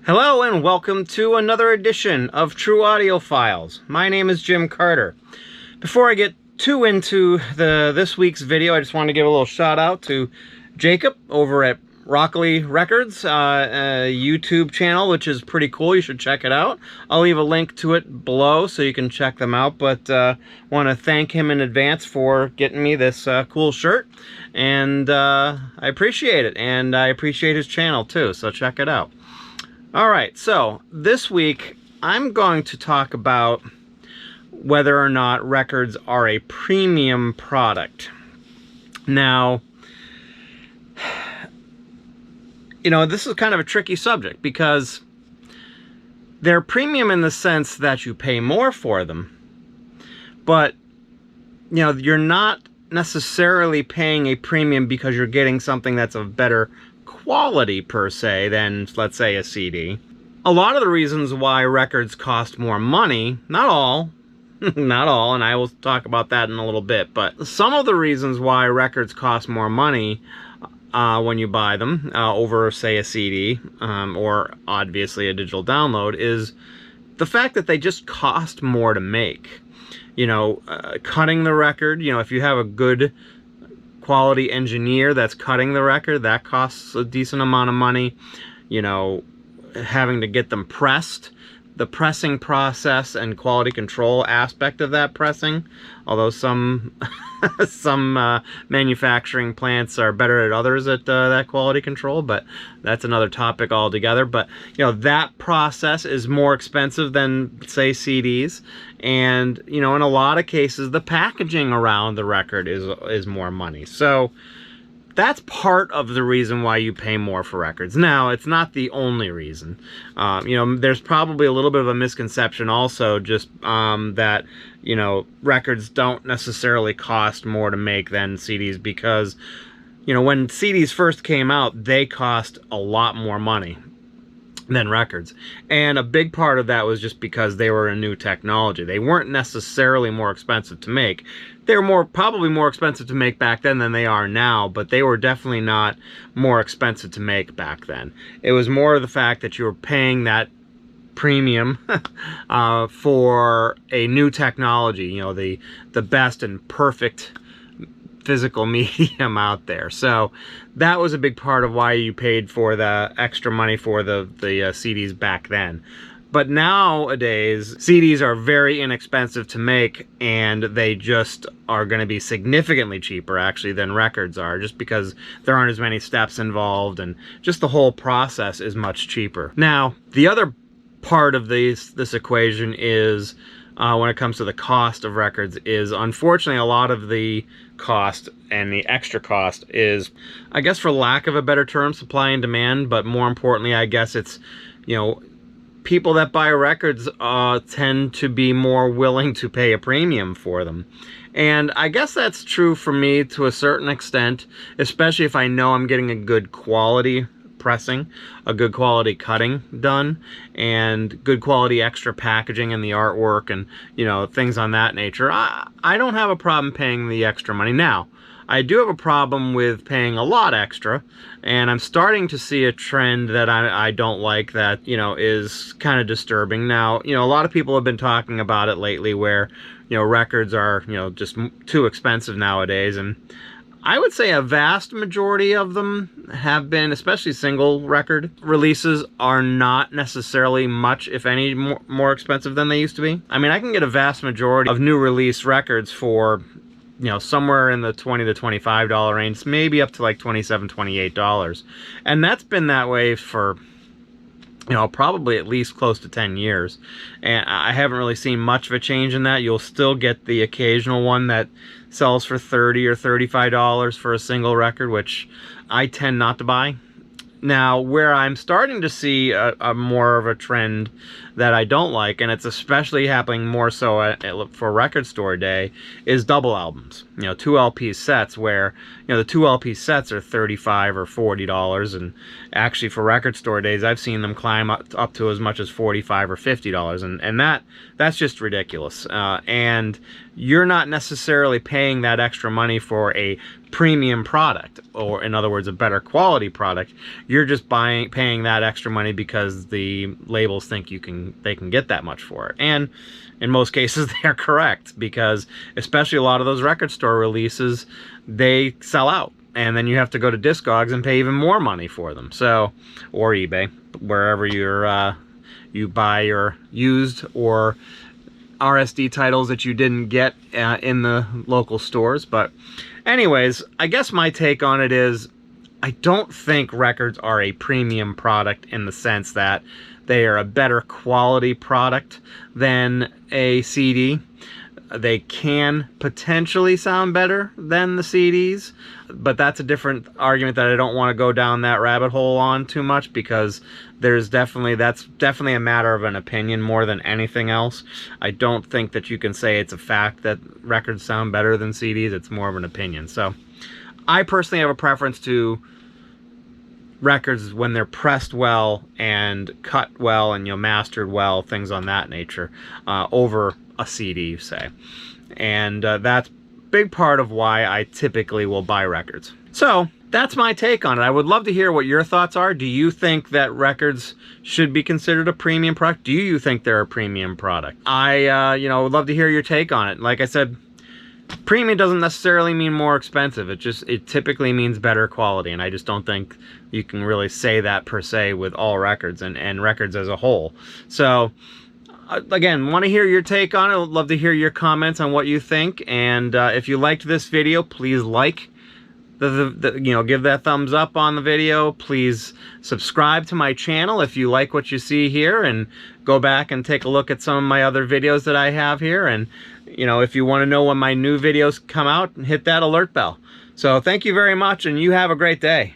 Hello and welcome to another edition of True Audio Files. My name is Jim Carter. Before I get too into this week's video, I just want to give a little shout out to Jacob over at Rockoli Records YouTube channel, which is pretty cool. You should check it out. I'll leave a link to it below so you can check them out, but want to thank him in advance for getting me this cool shirt, and I appreciate it, and I appreciate his channel too, so check it out. Alright, so this week I'm going to talk about whether or not records are a premium product. Now, you know, this is kind of a tricky subject because they're premium in the sense that you pay more for them, but, you know, you're not necessarily paying a premium because you're getting something that's of better quality per se than, let's say, a CD. A lot of the reasons why records cost more money, not all, not all, and I will talk about that in a little bit, but some of the reasons why records cost more money when you buy them over, say, a CD or obviously a digital download is the fact that they just cost more to make. You know, cutting the record, you know, if you have a good quality engineer that's cutting the record, that costs a decent amount of money. You know, having to get them pressed, the pressing process and quality control aspect of that pressing, although some manufacturing plants are better at others at that quality control, but that's another topic altogether. But you know, that process is more expensive than, say, CDs, and you know, in a lot of cases the packaging around the record is more money. So that's part of the reason why you pay more for records. Now, it's not the only reason. You know, there's probably a little bit of a misconception also, just that, you know, records don't necessarily cost more to make than CDs because, you know, when CDs first came out, they cost a lot more money than records. And a big part of that was just because they were a new technology. They weren't necessarily more expensive to make. They were probably more expensive to make back then than they are now, but they were definitely not more expensive to make back then. It was more of the fact that you were paying that premium for a new technology, you know, the best and perfect physical medium out there. So that was a big part of why you paid for the extra money for the CDs back then. But nowadays, CDs are very inexpensive to make, and they just are going to be significantly cheaper, actually, than records are, just because there aren't as many steps involved, and just the whole process is much cheaper. Now, the other part of this equation is, when it comes to the cost of records, is unfortunately a lot of the cost and the extra cost is, I guess, for lack of a better term, supply and demand. But more importantly, I guess it's, you know, people that buy records tend to be more willing to pay a premium for them. And I guess that's true for me to a certain extent, especially if I know I'm getting a good quality pressing, a good quality cutting done, and good quality extra packaging and the artwork and, you know, things on that nature. I don't have a problem paying the extra money. Now, I do have a problem with paying a lot extra, and I'm starting to see a trend that I don't like, that, you know, is kind of disturbing. Now, you know, a lot of people have been talking about it lately where, you know, records are, you know, just too expensive nowadays, and I would say a vast majority of them have been, especially single record releases, are not necessarily much, if any, more expensive than they used to be. I mean, I can get a vast majority of new release records for, you know, somewhere in the $20 to $25 range, maybe up to like $27, $28. And that's been that way for, you know, probably at least close to 10 years. And I haven't really seen much of a change in that. You'll still get the occasional one that sells for $30 or $35 for a single record, which I tend not to buy. Now, where I'm starting to see a more of a trend that I don't like, and it's especially happening more so for Record Store Day, is double albums. You know, 2 LP sets where, you know, the 2 LP sets are $35 or $40, and actually for Record Store Days, I've seen them climb up to as much as $45 or $50, and that's just ridiculous. And you're not necessarily paying that extra money for a premium product, or in other words, a better quality product. You're just paying that extra money because the labels think they can get that much for it. And in most cases they're correct, because especially a lot of those record store releases, they sell out, and then you have to go to Discogs and pay even more money for them. So, or eBay, wherever you buy your used or RSD titles that you didn't get in the local stores. But anyways, I guess my take on it is, I don't think records are a premium product in the sense that they are a better quality product than a CD. They can potentially sound better than the CDs, but that's a different argument that I don't want to go down that rabbit hole on too much, because that's definitely a matter of an opinion more than anything else. I don't think that you can say it's a fact that records sound better than CDs. It's more of an opinion. So I personally have a preference to records when they're pressed well and cut well and, you know, mastered well, things on that nature, over a CD, say. And that's a big part of why I typically will buy records. So that's my take on it. I would love to hear what your thoughts are. Do you think that records should be considered a premium product? Do you think they're a premium product? I you know, would love to hear your take on it. Like I said, premium doesn't necessarily mean more expensive. It typically means better quality, and I just don't think you can really say that per se with all records and records as a whole. So again, want to hear your take on it. I'd love to hear your comments on what you think. And if you liked this video, please like you know, give that thumbs up on the video. Please subscribe to my channel if you like what you see here, and go back and take a look at some of my other videos that I have here. And you know, if you want to know when my new videos come out, hit that alert bell. So thank you very much, and you have a great day.